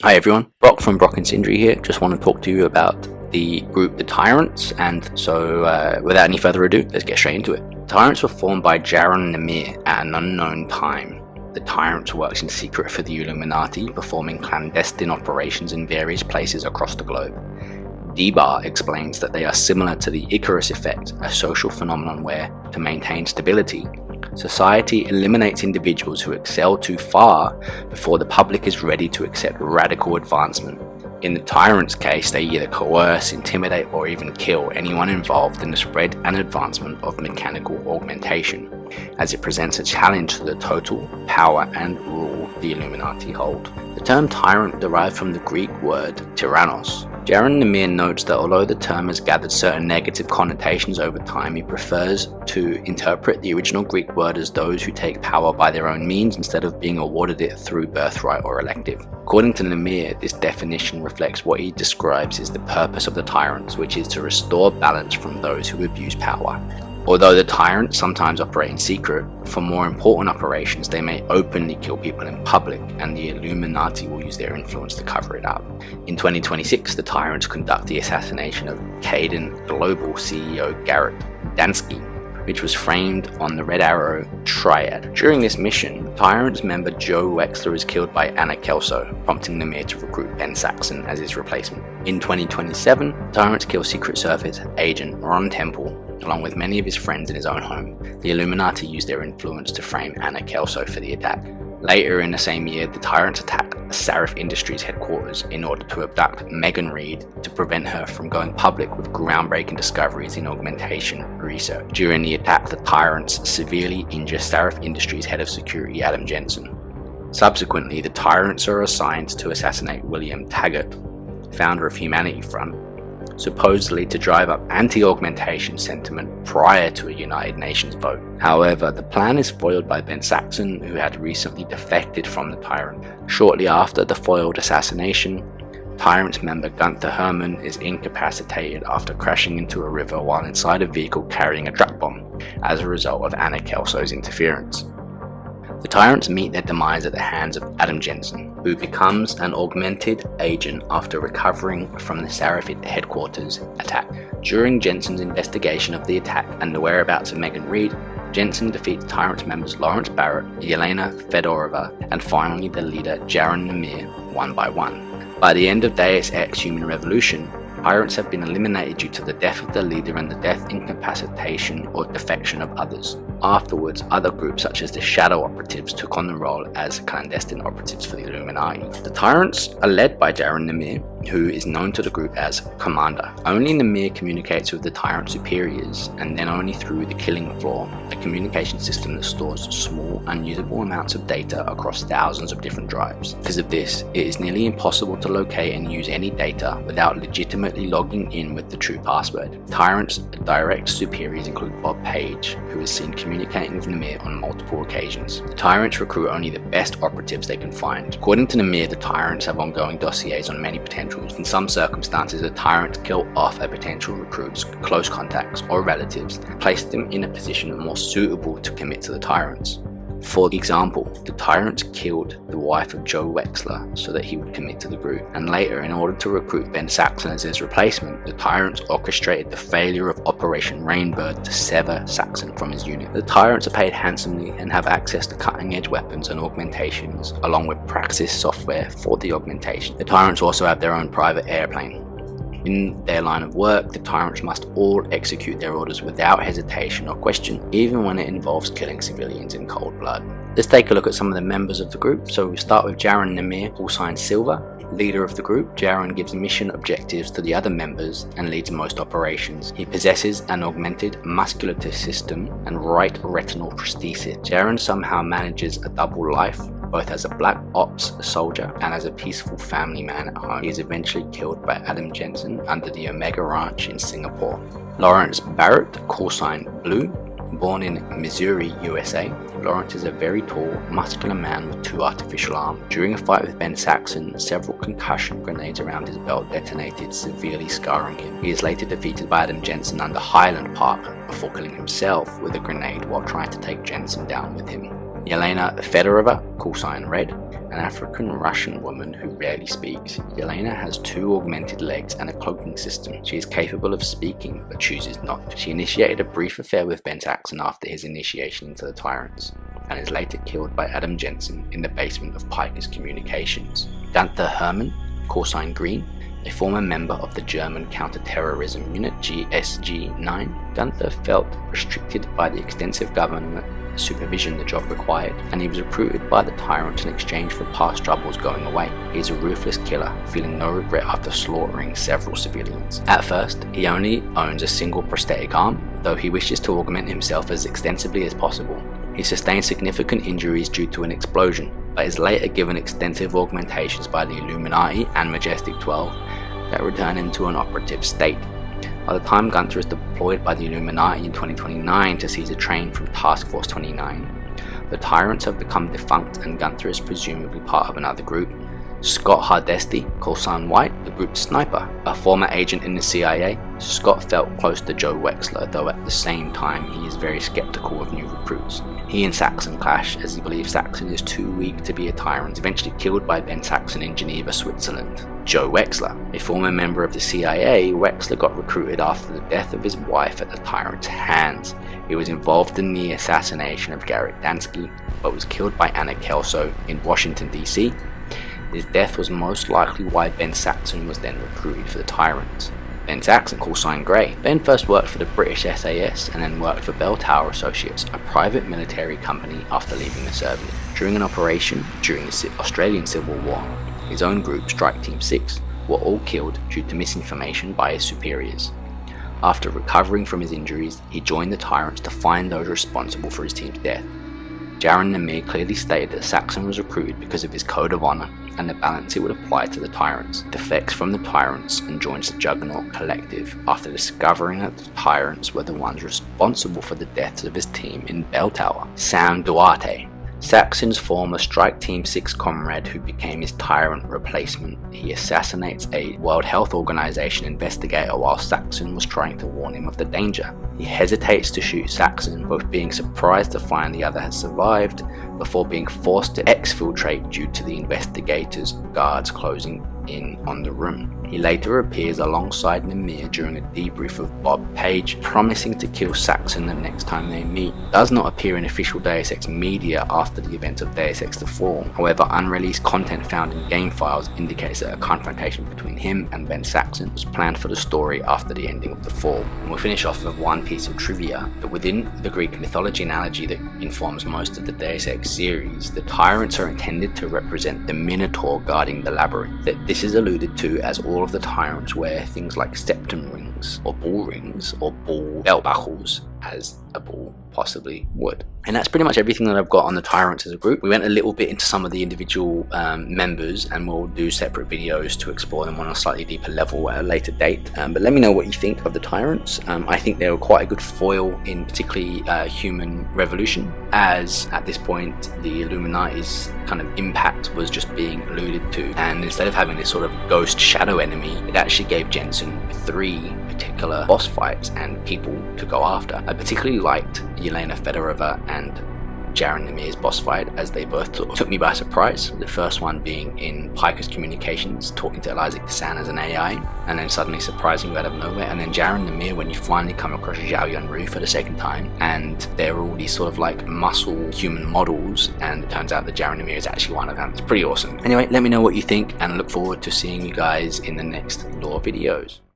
Hi everyone, Brock from Brock and Sindri here. Just want to talk to you about the group The Tyrants, and so without any further ado, let's get straight into it. The Tyrants were formed by Jaron Nemir at an unknown time. The Tyrants works in secret for the Illuminati, performing clandestine operations in various places across the globe. Debar explains that they are similar to the Icarus effect, a social phenomenon where, to maintain stability, society eliminates individuals who excel too far before the public is ready to accept radical advancement. In the Tyrants' case, they either coerce, intimidate, or even kill anyone involved in the spread and advancement of mechanical augmentation, as it presents a challenge to the total power and rule the Illuminati hold. The term tyrant derived from the Greek word tyrannos. Jaron Nemir notes that although the term has gathered certain negative connotations over time, he prefers to interpret the original Greek word as those who take power by their own means instead of being awarded it through birthright or elective. According to Nemir, this definition reflects what he describes as the purpose of the tyrants, which is to restore balance from those who abuse power. Although the tyrants sometimes operate in secret, for more important operations they may openly kill people in public, and the Illuminati will use their influence to cover it up. In 2026, the tyrants conduct the assassination of Caden Global CEO Garrett Dansky, which was framed on the Red Arrow Triad. During this mission, Tyrants member Joe Wexler is killed by Anna Kelso, prompting Nemir to recruit Ben Saxon as his replacement. In 2027, Tyrants kill Secret Service agent Ron Temple, along with many of his friends in his own home. The Illuminati used their influence to frame Anna Kelso for the attack. Later in the same year, the Tyrants attack Sarif Industries headquarters in order to abduct Megan Reed to prevent her from going public with groundbreaking discoveries in augmentation research. During the attack, the Tyrants severely injure Sarif Industries head of security Adam Jensen. Subsequently, the Tyrants are assigned to assassinate William Taggart, founder of Humanity Front, supposedly to drive up anti-augmentation sentiment prior to a United Nations vote. However, the plan is foiled by Ben Saxon, who had recently defected from the Tyrant. Shortly after the foiled assassination, Tyrants member Gunther Herman is incapacitated after crashing into a river while inside a vehicle carrying a truck bomb as a result of Anna Kelso's interference. The Tyrants meet their demise at the hands of Adam Jensen, who becomes an augmented agent after recovering from the Sarif headquarters attack. During Jensen's investigation of the attack and the whereabouts of Megan Reed, Jensen defeats Tyrants members Lawrence Barrett, Elena the Federator, and finally the leader Jaron Nemir, one by one. By the end of Deus Ex Human Revolution, Tyrants have been eliminated due to the death of their leader and the death, incapacitation, or defection of others. Afterwards, other groups such as the Shadow Operatives took on the role as clandestine operatives for the Illuminati. The Tyrants are led by Jaron Nemir, who is known to the group as Commander. Only Nemir communicates with the Tyrant superiors, and then only through the Killing Floor, a communication system that stores small, unusable amounts of data across thousands of different drives. Because of this, it is nearly impossible to locate and use any data without legitimately logging in with the true password. Tyrants' direct superiors include Bob Page, who is seen communicating with Nemir on multiple occasions. The Tyrants recruit only the best operatives they can find. According to Nemir, the Tyrants have ongoing dossiers on many potentials. In some circumstances, the Tyrants kill off a potential recruit's close contacts or relatives, place them in a position more suitable to commit to the Tyrants. For example, the Tyrants killed the wife of Joe Wexler so that he would commit to the group, and later, in order to recruit Ben Saxon as his replacement, the Tyrants orchestrated the failure of Operation Rainbird to sever Saxon from his unit. The Tyrants are paid handsomely and have access to cutting-edge weapons and augmentations, along with Praxis software for the augmentation. The Tyrants also have their own private airplane. In their line of work, the Tyrants must all execute their orders without hesitation or question, even when it involves killing civilians in cold blood. Let's take a look at some of the members of the group. So we start with Jaron Nemir, callsign Silver. Leader of the group, Jaron gives mission objectives to the other members and leads most operations. He possesses an augmented musculature system and right retinal prosthesis. Jaron somehow manages a double life, both as a black ops soldier and as a peaceful family man at home. He is eventually killed by Adam Jensen under the Omega Ranch in Singapore. Lawrence Barrett, callsign Blue, born in Missouri, USA. Lawrence is a very tall, muscular man with 2 artificial arms. During a fight with Ben Saxon, several concussion grenades around his belt detonated, severely scarring him. He is later defeated by Adam Jensen under Highland Park before killing himself with a grenade while trying to take Jensen down with him. Elena the Federator, callsign Red, an African-Russian woman who rarely speaks, Elena has 2 augmented legs and a cloaking system. She is capable of speaking, but chooses not. She initiated a brief affair with Ben Saxon after his initiation into the Tyrants, and is later killed by Adam Jensen in the basement of Piker's Communications. Gunther Hermann, Coulson Green, a former member of the German counter-terrorism unit GSG-9, Gunther felt restricted by the extensive government supervision the job required, and he was recruited by the Tyrants in exchange for past troubles going away. He is a ruthless killer, feeling no regret after slaughtering several civilians. At first, he only owns a single prosthetic arm, though he wishes to augment himself as extensively as possible. He sustained significant injuries due to an explosion, but is later given extensive augmentations by the Illuminati and Majestic 12 that return him to an operative state. By the time Gunther is deployed by the Illuminati in 2029 to seize a train from Task Force 29, the Tyrants have become defunct and Gunther is presumably part of another group. Scott Hardesty, Coulson White, the group's sniper, a former agent in the CIA. Scott felt close to Joe Wexler, though at the same time he is very skeptical of new recruits. He and Saxon clash as he believes Saxon is too weak to be a Tyrant, eventually killed by Ben Saxon in Geneva, Switzerland. Joe Wexler, a former member of the CIA, Wexler got recruited after the death of his wife at the Tyrant's hands. He was involved in the assassination of Garrett Dansky, but was killed by Anna Kelso in Washington, D.C. His death was most likely why Ben Saxon was then recruited for the Tyrants. Ben Saxon, Coulson Grey. Ben first worked for the British SAS and then worked for Bell Tower Associates, a private military company, after leaving the service. During an operation during the Australian Civil War, his own group, Strike Team 6, were all killed due to misinformation by his superiors. After recovering from his injuries, he joined the Tyrants to find those responsible for his team's death. Jaron Namir clearly stated that Saxon was recruited because of his code of honor and the balance it would apply to the Tyrants. Defects from the Tyrants and joins the Juggernaut Collective after discovering that the Tyrants were the ones responsible for the deaths of his team in Bell Tower. Sam Duarte, Saxon's former Strike Team 6 comrade who became his Tyrant replacement. He assassinates a World Health Organization investigator while Saxon was trying to warn him of the danger. He hesitates to shoot Saxon, both being surprised to find the other has survived, before being forced to exfiltrate due to the investigators' guards closing in on the room. He later appears alongside Namir during a debrief of Bob Page, promising to kill Saxon the next time they meet. Does not appear in official Deus Ex media after the events of Deus Ex The Fall. However, unreleased content found in game files indicates that a confrontation between him and Ben Saxon was planned for the story after the ending of The Fall. And we'll finish off with one piece of trivia, that within the Greek mythology analogy that informs most of the Deus Ex series, the Tyrants are intended to represent the Minotaur guarding the labyrinth. That this is alluded to as all of the Tyrants wear things like septum rings or bull belt buckles, as a bull possibly would. And that's pretty much everything that I've got on the Tyrants as a group. We went a little bit into some of the individual members, and we'll do separate videos to explore them on a slightly deeper level at a later date. But let me know what you think of the Tyrants. I think they were quite a good foil in particularly Human Revolution, as at this point the Illuminati's kind of impact was just being alluded to, and instead of having this sort of ghost shadow enemy, it actually gave Jensen 3 particular boss fights and people to go after. I particularly liked Elena the Federator and Jaron Namir's boss fight, as they both took me by surprise. The first one being in Piker's Communications, talking to Eliza Kassan as an AI, and then suddenly surprising you out of nowhere. And then Jaron Namir when you finally come across Zhao Yunru for the second time, and they're all these sort of like muscle human models, and it turns out that Jaron Namir is actually one of them. It's pretty awesome. Anyway, let me know what you think, and I look forward to seeing you guys in the next lore videos.